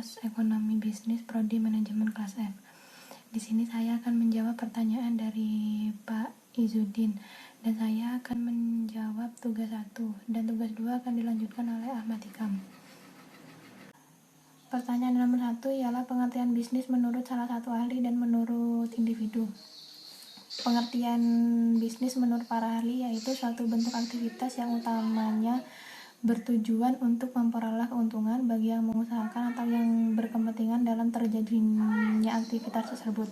Fakultas Ekonomi Bisnis Prodi Manajemen kelas F. Di sini saya akan menjawab pertanyaan dari Pak Izudin dan saya akan menjawab tugas 1 dan tugas 2 akan dilanjutkan oleh Ahmad Hikam. Pertanyaan nomor 1 ialah pengertian bisnis menurut salah satu ahli dan menurut individu. Pengertian bisnis menurut para ahli yaitu suatu bentuk aktivitas yang utamanya bertujuan untuk memperoleh keuntungan bagi yang mengusahakan atau yang berkepentingan dalam terjadinya aktivitas tersebut.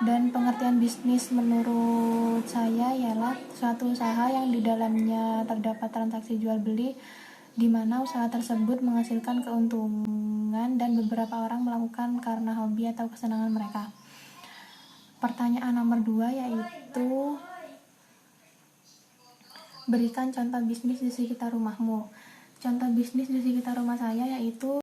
Dan pengertian bisnis menurut saya ialah suatu usaha yang di dalamnya terdapat transaksi jual beli di mana usaha tersebut menghasilkan keuntungan dan beberapa orang melakukan karena hobi atau kesenangan mereka. Pertanyaan nomor 2 yaitu berikan contoh bisnis di sekitar rumahmu. Contoh bisnis di sekitar rumah saya yaitu,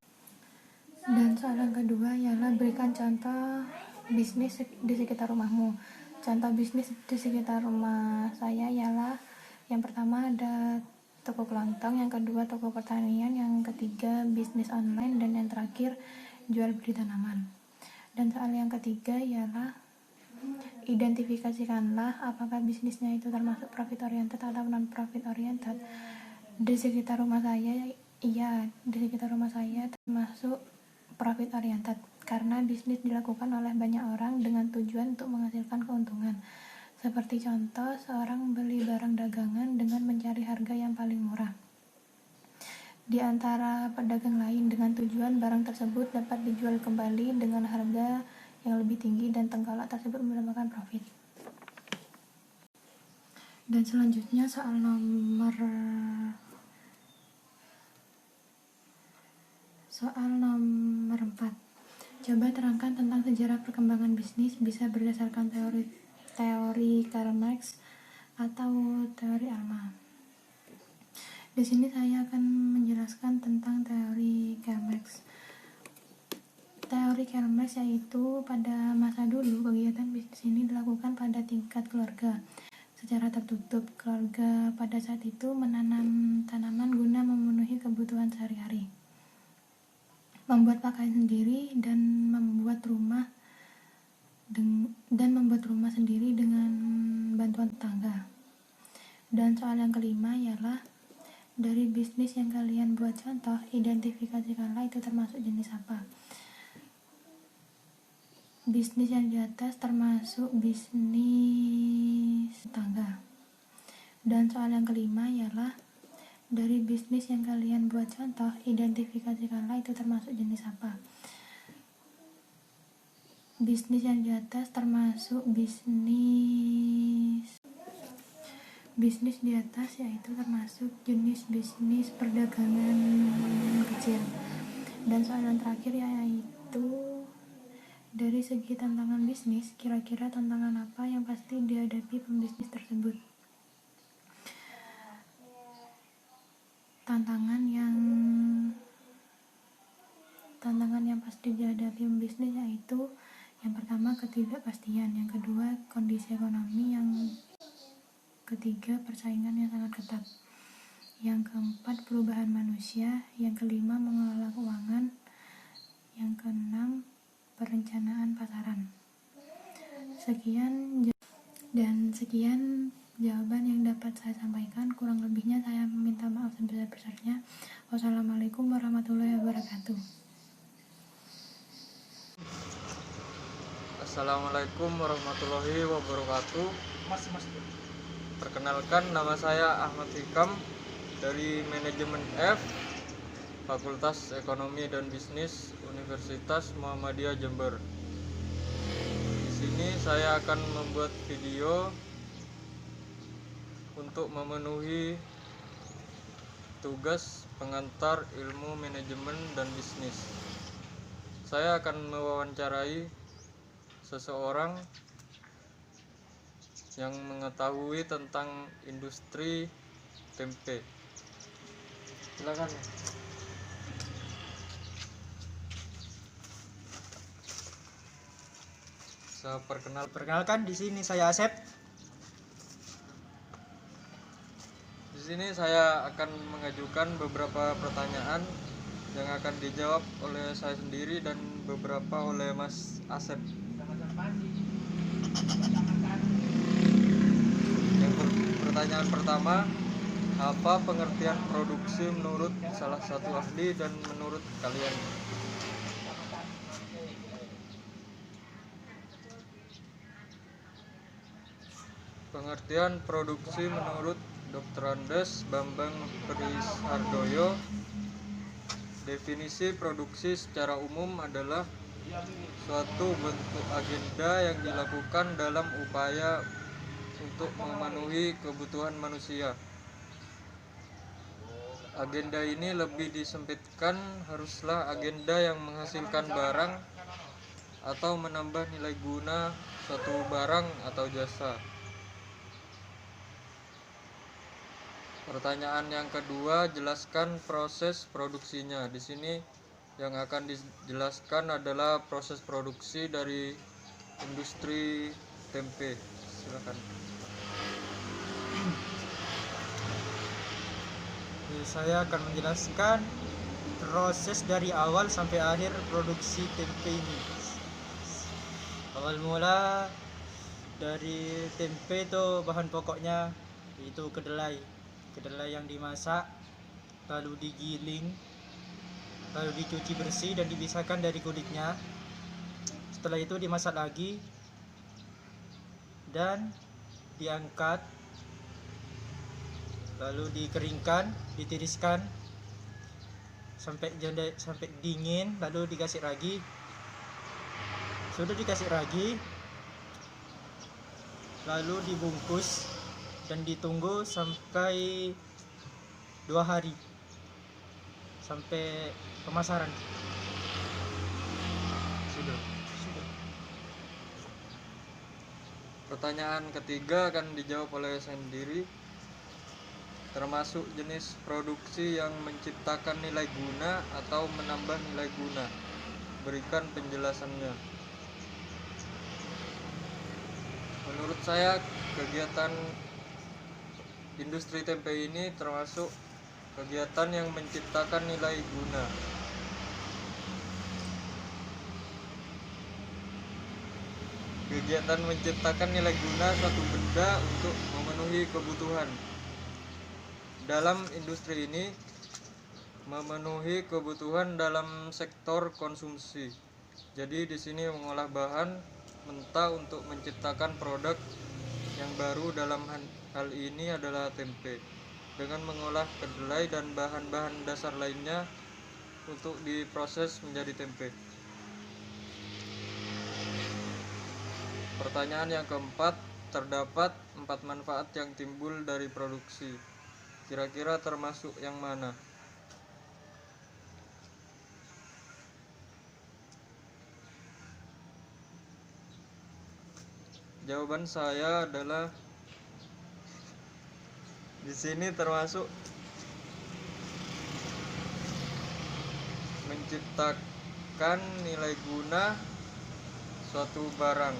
dan soal yang kedua ialah berikan contoh bisnis di sekitar rumahmu. Contoh bisnis di sekitar rumah saya ialah yang pertama ada toko kelontong, yang kedua toko pertanian, yang ketiga bisnis online, dan yang terakhir jual beli tanaman. Dan soal yang ketiga ialah identifikasikanlah apakah bisnisnya itu termasuk profit oriented atau non profit oriented. Di sekitar rumah saya, di sekitar rumah saya termasuk profit oriented karena bisnis dilakukan oleh banyak orang dengan tujuan untuk menghasilkan keuntungan. Seperti contoh, seorang beli barang dagangan dengan mencari harga yang paling murah di antara pedagang lain dengan tujuan barang tersebut dapat dijual kembali dengan harga yang lebih tinggi dan tengkolok tersebut mendapatkan profit. Dan selanjutnya soal nomor 4. Coba terangkan tentang sejarah perkembangan bisnis, bisa berdasarkan teori Karl Marx atau teori ALMA. Di sini saya akan menjelaskan tentang teori Karl Marx. Teori Karl Marx yaitu pada masa dulu kegiatan bisnis ini dilakukan pada tingkat keluarga. Secara tertutup, keluarga pada saat itu menanam tanaman guna memenuhi kebutuhan sehari-hari, membuat pakaian sendiri dan membuat rumah sendiri dengan bantuan tetangga. Dan soal yang kelima ialah dari bisnis yang kalian buat contoh, identifikasikanlah itu termasuk jenis apa. Bisnis yang di atas termasuk bisnis tangga. Dan soal yang kelima ialah dari bisnis yang kalian buat contoh, identifikasikanlah itu termasuk jenis apa. Bisnis yang di atas termasuk bisnis di atas yaitu termasuk jenis bisnis perdagangan kecil. Dan soal yang terakhir yaitu dari segi tantangan bisnis, kira-kira tantangan apa yang pasti dihadapi pembisnis tersebut? Tantangan yang pasti dihadapi pembisnis yaitu yang pertama ketidakpastian, yang kedua kondisi ekonomi, yang ketiga persaingan yang sangat ketat, yang keempat perubahan manusia, yang kelima mengelola keuangan, yang keenam perencanaan pasaran. Sekian jawaban yang dapat saya sampaikan. Kurang lebihnya saya meminta maaf sebesar-besarnya. Wassalamualaikum warahmatullahi wabarakatuh. Assalamualaikum warahmatullahi wabarakatuh. Perkenalkan, nama saya Ahmad Hikam dari Manajemen F, Fakultas Ekonomi dan Bisnis Universitas Muhammadiyah Jember. Di sini saya akan membuat video untuk memenuhi tugas pengantar ilmu manajemen dan bisnis. Saya akan mewawancarai seseorang yang mengetahui tentang industri tempe. Silakan. Perkenalkan, di sini saya Asep. Di sini saya akan mengajukan beberapa pertanyaan yang akan dijawab oleh saya sendiri dan beberapa oleh Mas Asep. Pertanyaan pertama, apa pengertian produksi menurut salah satu ahli dan menurut kalian? Pengertian produksi menurut Dr. Andes Bambang Prishardoyo. Definisi produksi secara umum adalah suatu bentuk agenda yang dilakukan dalam upaya untuk memenuhi kebutuhan manusia. Agenda ini lebih disempitkan haruslah agenda yang menghasilkan barang atau menambah nilai guna suatu barang atau jasa. Pertanyaan yang kedua, jelaskan proses produksinya. Di sini yang akan dijelaskan adalah proses produksi dari industri tempe. Silakan. Saya akan menjelaskan proses dari awal sampai akhir produksi tempe ini. Awal mula dari tempe itu bahan pokoknya itu kedelai yang dimasak, lalu digiling, lalu dicuci bersih dan dipisahkan dari kulitnya. Setelah itu dimasak lagi dan diangkat, lalu dikeringkan, ditiriskan sampai dingin, lalu dikasih ragi. Sudah dikasih ragi, lalu dibungkus dan ditunggu sampai 2 hari sampai pemasaran. Sudah. Pertanyaan ketiga akan dijawab oleh saya sendiri. Termasuk jenis produksi yang menciptakan nilai guna atau menambah nilai guna. Berikan penjelasannya. Menurut saya, kegiatan industri tempe ini termasuk kegiatan yang menciptakan nilai guna. Kegiatan menciptakan nilai guna suatu benda untuk memenuhi kebutuhan. Dalam industri ini memenuhi kebutuhan dalam sektor konsumsi. Jadi di sini mengolah bahan mentah untuk menciptakan produk yang baru, dalam hal ini adalah tempe, dengan mengolah kedelai dan bahan-bahan dasar lainnya untuk diproses menjadi tempe. Pertanyaan yang keempat, terdapat 4 manfaat yang timbul dari produksi. Kira-kira termasuk yang mana? Jawaban saya adalah di sini termasuk menciptakan nilai guna suatu barang.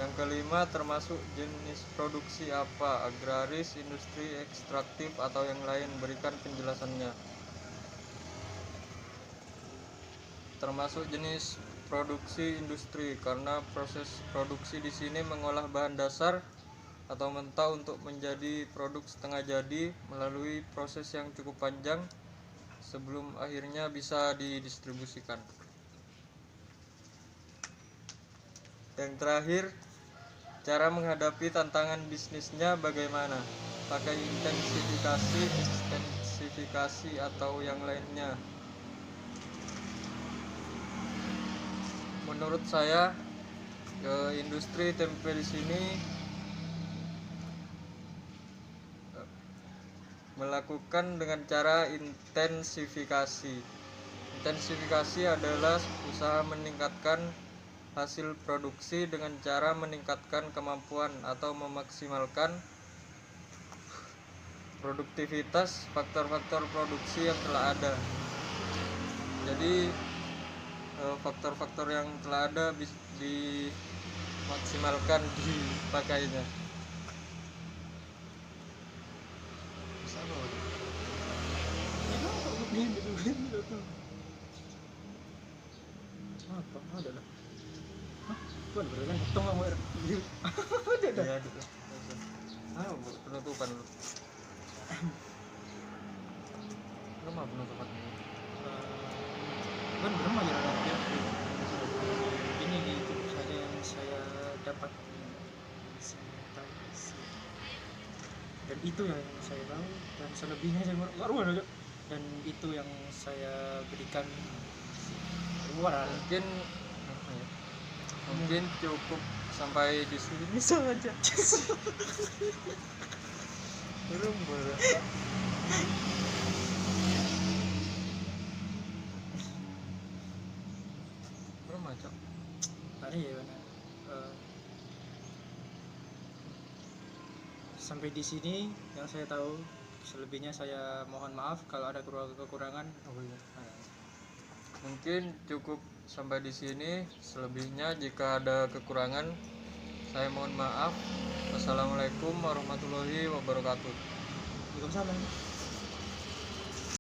Yang kelima, termasuk jenis produksi apa? Agraris, industri, ekstraktif, atau yang lain? Berikan penjelasannya. Termasuk jenis produksi industri karena proses produksi di sini mengolah bahan dasar atau mentah untuk menjadi produk setengah jadi melalui proses yang cukup panjang sebelum akhirnya bisa didistribusikan. Yang terakhir, cara menghadapi tantangan bisnisnya bagaimana? Pakai intensifikasi, ekstensifikasi, atau yang lainnya? Menurut saya, industri tempe di sini melakukan dengan cara intensifikasi. Intensifikasi adalah usaha meningkatkan hasil produksi dengan cara meningkatkan kemampuan atau memaksimalkan produktivitas faktor-faktor produksi yang telah ada. Jadi faktor-faktor yang telah ada dimaksimalkan dipakainya. Apa? Ada lah. Hah? Bukan berenang hitung kamu ya? Ada. Iya, gitu. Ayo, penutupan lu. Lu mah penutupan. Bukan berapa ya? Ini itu saja yang saya dapat. Saya tahu sih. Dan itu yang saya tahu, dan selebihnya saya baru aja. Dan itu yang saya berikan luar. Mungkin apa ya? Mungkin cukup sampai di sini saja. Belum boleh. Belum macam. Ada ya benar. Sampai di sini yang saya tahu, selebihnya saya mohon maaf kalau ada kekurangan. Oh iya. Mungkin cukup sampai di sini. Selebihnya jika ada kekurangan, saya mohon maaf. Wassalamualaikum warahmatullahi wabarakatuh. Waalaikumsalam.